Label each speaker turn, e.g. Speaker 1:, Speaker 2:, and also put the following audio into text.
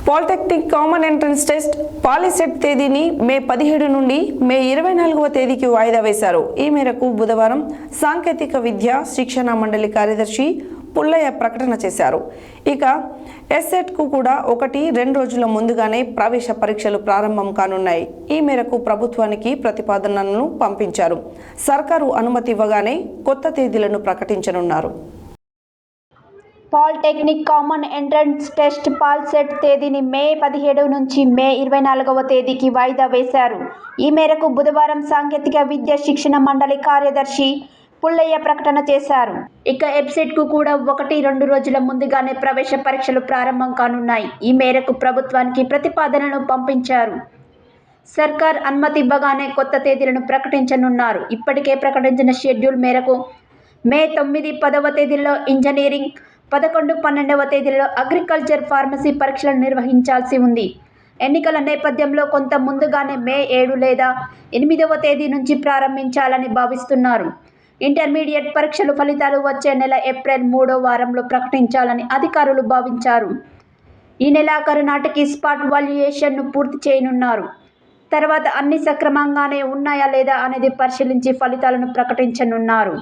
Speaker 1: Polytechnic common entrance test POLYCET తేదీని May 17 నుండి మే 24వ తేదీకి వాయిదా వేశారు. ఈ మేరకు బుధవారం సాంకేతిక విద్యా శిక్షణ మండలి కార్యదర్శి పుల్లయ్య ప్రకటన చేశారు. ఇక ఎస్సెట్కు కూడా 1-2 రోజుల ముందుగానే ప్రవేశ పరీక్షలు ప్రారంభం కానున్నాయి. ఈ మేరకు ప్రభుత్వానికి ప్రతిపాదనలను పంపించారు. సర్కారు అనుమతి ఇవ్వగానే కొత్త తేదీలను ప్రకటించనున్నారు.
Speaker 2: పాలిటెక్నిక్ కామన్ ఎంట్రన్స్ టెస్ట్ పాల్సెట్ తేదీని మే 17 నుంచి మే 24వ తేదీకి వాయిదా వేశారు. ఈ మేరకు బుధవారం సాంకేతిక విద్యా శిక్షణ మండలి కార్యదర్శి పుల్లయ్య ప్రకటన చేశారు. ఇక ఎబ్సెట్కు కూడా 1-2 రోజుల ముందుగానే ప్రవేశ పరీక్షలు ప్రారంభం కానున్నాయి. ఈ మేరకు ప్రభుత్వానికి ప్రతిపాదనను పంపించారు. సర్కార్ అనుమతి ఇవ్వగానే కొత్త తేదీలను ప్రకటించనున్నారు. ఇప్పటికే ప్రకటించిన షెడ్యూల్ మేరకు మే 9, 10వ తేదీల్లో ఇంజనీరింగ్, 11, 12వ తేదీల్లో అగ్రికల్చర్, ఫార్మసీ పరీక్షలు నిర్వహించాల్సి ఉంది. ఎన్నికల నేపథ్యంలో కొంత ముందుగానే మే 7 లేదా 8వ తేదీ నుంచి ప్రారంభించాలని భావిస్తున్నారు. ఇంటర్మీడియట్ పరీక్షల ఫలితాలు వచ్చే నెల ఏప్రిల్ 3వ వారంలో ప్రకటించాలని అధికారులు భావించారు. ఈ నెలాఖరు నాటికి స్పాట్ వాల్యుయేషన్ను పూర్తి చేయనున్నారు. తర్వాత అన్ని సక్రమంగానే ఉన్నాయా లేదా అనేది పరిశీలించి ఫలితాలను ప్రకటించనున్నారు.